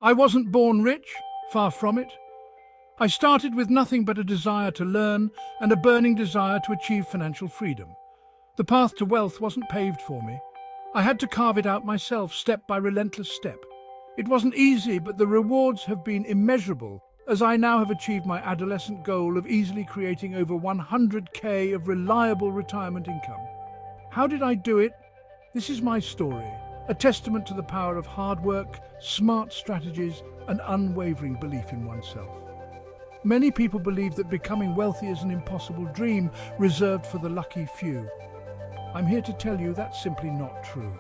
I wasn't born rich, far from it. I started with nothing but a desire to learn and a burning desire to achieve financial freedom. The path to wealth wasn't paved for me. I had to carve it out myself, step by relentless step. It wasn't easy, but the rewards have been immeasurable, as I now have achieved my adolescent goal of easily creating over 100K of reliable retirement income. How did I do it? This is my story, a testament to the power of hard work, smart strategies, and unwavering belief in oneself. Many people believe that becoming wealthy is an impossible dream reserved for the lucky few. I'm here to tell you that's simply not true.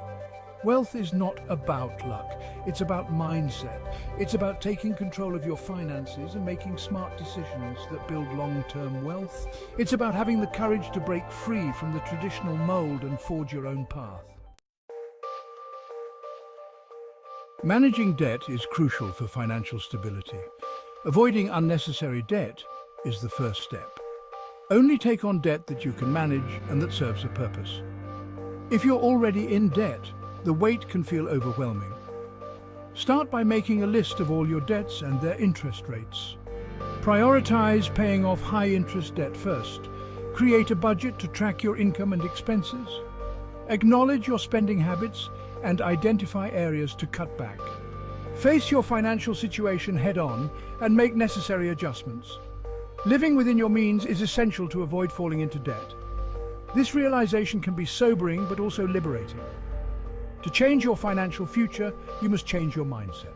Wealth is not about luck, it's about mindset. It's about taking control of your finances and making smart decisions that build long-term wealth. It's about having the courage to break free from the traditional mold and forge your own path. Managing debt is crucial for financial stability. Avoiding unnecessary debt is the first step. Only take on debt that you can manage and that serves a purpose. If you're already in debt, the weight can feel overwhelming. Start by making a list of all your debts and their interest rates. Prioritize paying off high-interest debt first. Create a budget to track your income and expenses. Acknowledge your spending habits and identify areas to cut back. Face your financial situation head-on and make necessary adjustments. Living within your means is essential to avoid falling into debt. This realization can be sobering but also liberating. To change your financial future, you must change your mindset.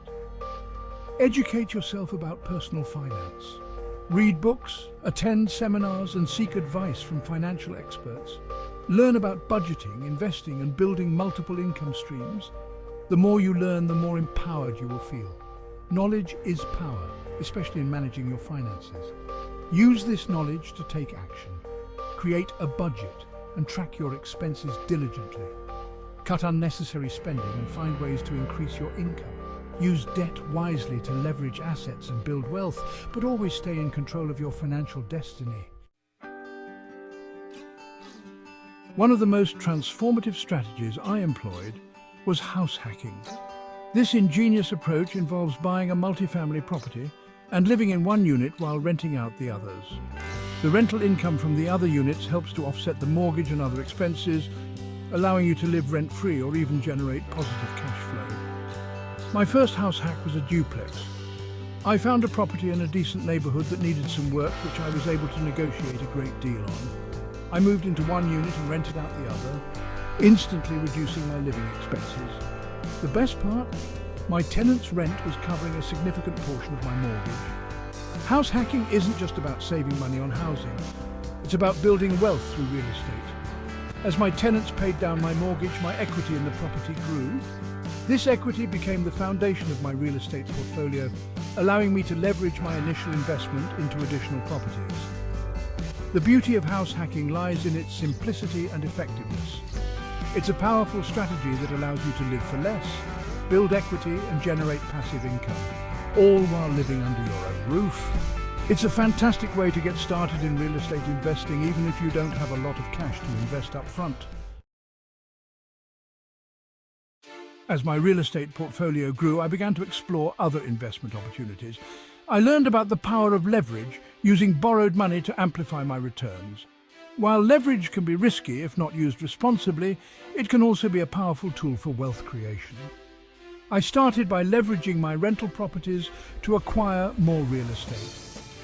Educate yourself about personal finance. Read books, attend seminars, and seek advice from financial experts. Learn about budgeting, investing, and building multiple income streams. The more you learn, the more empowered you will feel. Knowledge is power, especially in managing your finances. Use this knowledge to take action. Create a budget and track your expenses diligently. Cut unnecessary spending and find ways to increase your income. Use debt wisely to leverage assets and build wealth, but always stay in control of your financial destiny. One of the most transformative strategies I employed was house hacking. This ingenious approach involves buying a multifamily property and living in one unit while renting out the others. The rental income from the other units helps to offset the mortgage and other expenses, allowing you to live rent-free or even generate positive cash flow. My first house hack was a duplex. I found a property in a decent neighborhood that needed some work, which I was able to negotiate a great deal on. I moved into one unit and rented out the other, instantly reducing my living expenses. The best part? My tenant's rent was covering a significant portion of my mortgage. House hacking isn't just about saving money on housing. It's about building wealth through real estate. As my tenants paid down my mortgage, my equity in the property grew. This equity became the foundation of my real estate portfolio, allowing me to leverage my initial investment into additional properties. The beauty of house hacking lies in its simplicity and effectiveness. It's a powerful strategy that allows you to live for less, build equity, and generate passive income, all while living under your own roof. It's a fantastic way to get started in real estate investing, even if you don't have a lot of cash to invest up front. As my real estate portfolio grew, I began to explore other investment opportunities. I learned about the power of leverage, using borrowed money to amplify my returns. While leverage can be risky if not used responsibly, it can also be a powerful tool for wealth creation. I started by leveraging my rental properties to acquire more real estate.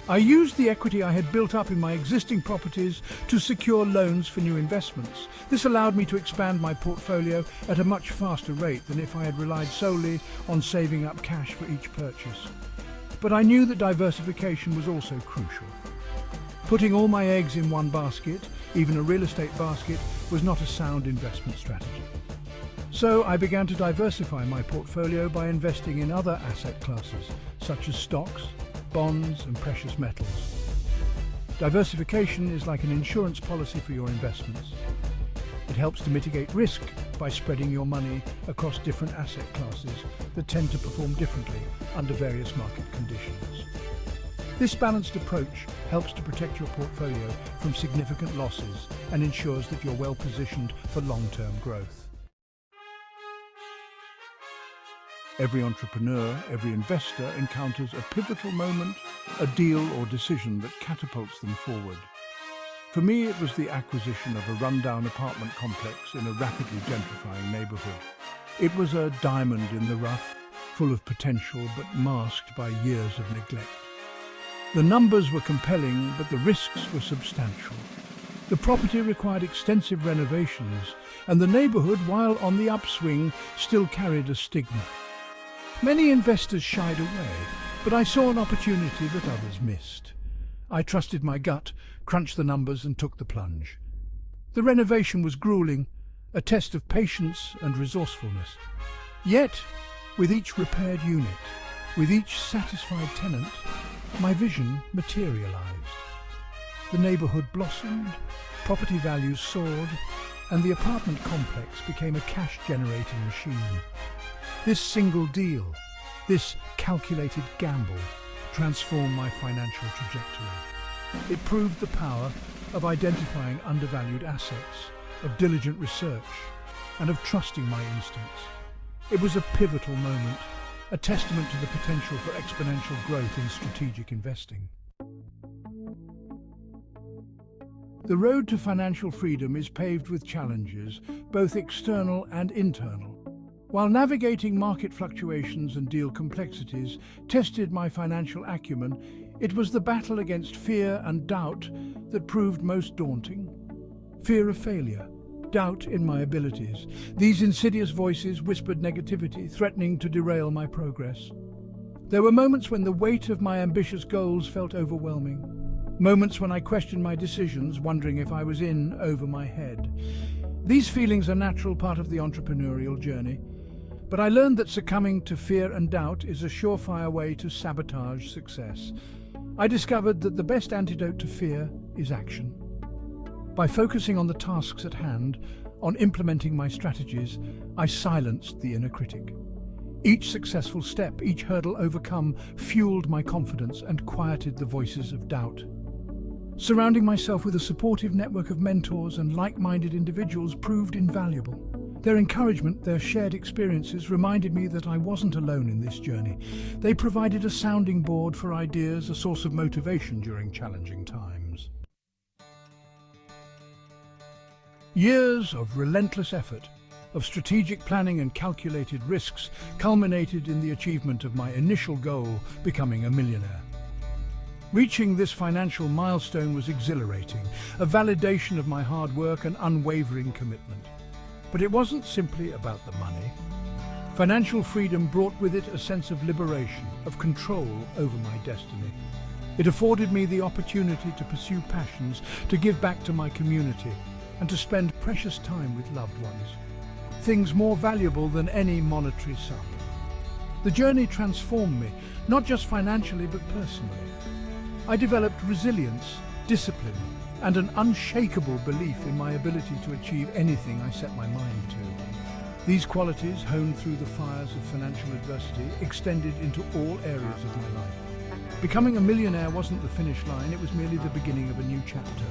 I used the equity I had built up in my existing properties to secure loans for new investments. This allowed me to expand my portfolio at a much faster rate than if I had relied solely on saving up cash for each purchase. But I knew that diversification was also crucial. Putting all my eggs in one basket, even a real estate basket, was not a sound investment strategy. So I began to diversify my portfolio by investing in other asset classes, such as stocks, bonds, and precious metals. Diversification is like an insurance policy for your investments. It helps to mitigate risk by spreading your money across different asset classes that tend to perform differently under various market conditions. This balanced approach helps to protect your portfolio from significant losses and ensures that you're well positioned for long-term growth. Every entrepreneur, every investor encounters a pivotal moment, a deal or decision that catapults them forward. For me, it was the acquisition of a rundown apartment complex in a rapidly gentrifying neighborhood. It was a diamond in the rough, full of potential but masked by years of neglect. The numbers were compelling, but the risks were substantial. The property required extensive renovations, and the neighborhood, while on the upswing, still carried a stigma. Many investors shied away, but I saw an opportunity that others missed. I trusted my gut, crunched the numbers and took the plunge. The renovation was grueling, a test of patience and resourcefulness. Yet, with each repaired unit, with each satisfied tenant, my vision materialized. The neighborhood blossomed, property values soared, and the apartment complex became a cash-generating machine. This single deal, this calculated gamble, transformed my financial trajectory. It proved the power of identifying undervalued assets, of diligent research, and of trusting my instincts. It was a pivotal moment, a testament to the potential for exponential growth in strategic investing. The road to financial freedom is paved with challenges, both external and internal. While navigating market fluctuations and deal complexities tested my financial acumen, it was the battle against fear and doubt that proved most daunting. Fear of failure, doubt in my abilities. These insidious voices whispered negativity, threatening to derail my progress. There were moments when the weight of my ambitious goals felt overwhelming. Moments when I questioned my decisions, wondering if I was in over my head. These feelings are a natural part of the entrepreneurial journey, but I learned that succumbing to fear and doubt is a surefire way to sabotage success. I discovered that the best antidote to fear is action. By focusing on the tasks at hand, on implementing my strategies, I silenced the inner critic. Each successful step, each hurdle overcome, fueled my confidence and quieted the voices of doubt. Surrounding myself with a supportive network of mentors and like-minded individuals proved invaluable. Their encouragement, their shared experiences reminded me that I wasn't alone in this journey. They provided a sounding board for ideas, a source of motivation during challenging times. Years of relentless effort, of strategic planning and calculated risks culminated in the achievement of my initial goal, becoming a millionaire. Reaching this financial milestone was exhilarating, a validation of my hard work and unwavering commitment. But it wasn't simply about the money. Financial freedom brought with it a sense of liberation, of control over my destiny. It afforded me the opportunity to pursue passions, to give back to my community, and to spend precious time with loved ones. Things more valuable than any monetary sum. The journey transformed me, not just financially but personally. I developed resilience, discipline, and an unshakable belief in my ability to achieve anything I set my mind to. These qualities, honed through the fires of financial adversity, extended into all areas of my life. Becoming a millionaire wasn't the finish line, it was merely the beginning of a new chapter.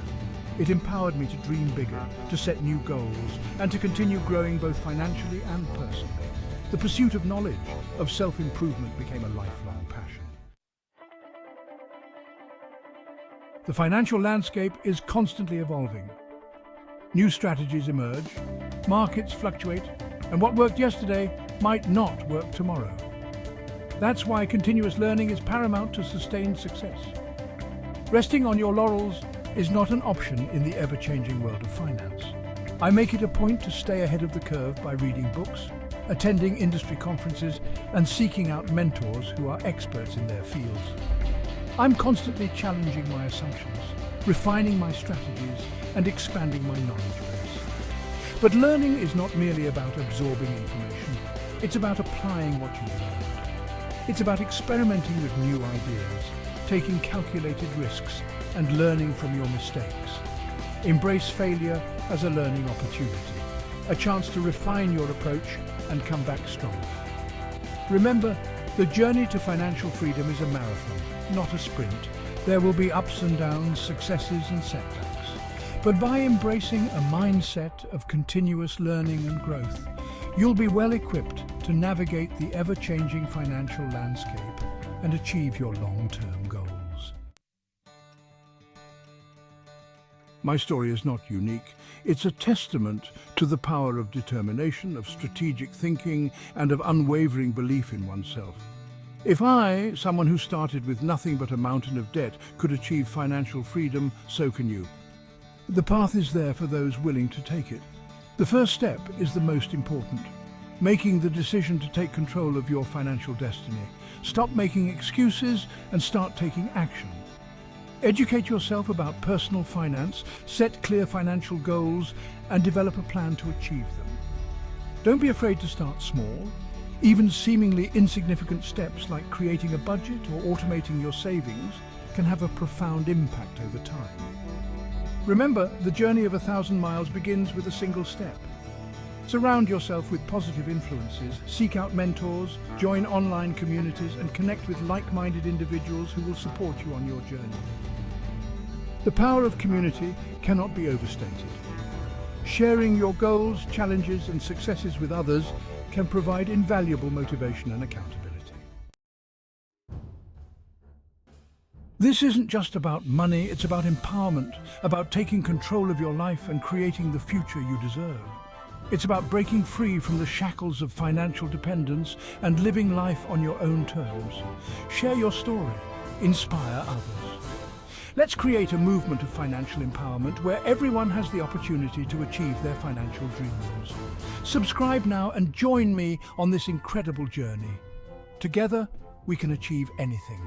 It empowered me to dream bigger, to set new goals, and to continue growing both financially and personally. The pursuit of knowledge, of self-improvement became a lifelong passion. The financial landscape is constantly evolving. New strategies emerge, markets fluctuate, and what worked yesterday might not work tomorrow. That's why continuous learning is paramount to sustained success. Resting on your laurels is not an option in the ever-changing world of finance. I make it a point to stay ahead of the curve by reading books, attending industry conferences, and seeking out mentors who are experts in their fields. I'm constantly challenging my assumptions, refining my strategies, and expanding my knowledge base. But learning is not merely about absorbing information. It's about applying what you've learned. It's about experimenting with new ideas, taking calculated risks, and learning from your mistakes. Embrace failure as a learning opportunity, a chance to refine your approach and come back stronger. Remember, the journey to financial freedom is a marathon, not a sprint. There will be ups and downs, successes and setbacks. But by embracing a mindset of continuous learning and growth, you'll be well equipped to navigate the ever-changing financial landscape and achieve your long-term goals. My story is not unique. It's a testament to the power of determination, of strategic thinking, and of unwavering belief in oneself. If I, someone who started with nothing but a mountain of debt, could achieve financial freedom, so can you. The path is there for those willing to take it. The first step is the most important. Making the decision to take control of your financial destiny. Stop making excuses and start taking action. Educate yourself about personal finance, set clear financial goals, and develop a plan to achieve them. Don't be afraid to start small. Even seemingly insignificant steps like creating a budget or automating your savings can have a profound impact over time. Remember, the journey of 1,000 miles begins with a single step. Surround yourself with positive influences, seek out mentors, join online communities, and connect with like-minded individuals who will support you on your journey. The power of community cannot be overstated. Sharing your goals, challenges, and successes with others can provide invaluable motivation and accountability. This isn't just about money, it's about empowerment, about taking control of your life and creating the future you deserve. It's about breaking free from the shackles of financial dependence and living life on your own terms. Share your story, inspire others. Let's create a movement of financial empowerment where everyone has the opportunity to achieve their financial dreams. Subscribe now and join me on this incredible journey. Together, we can achieve anything.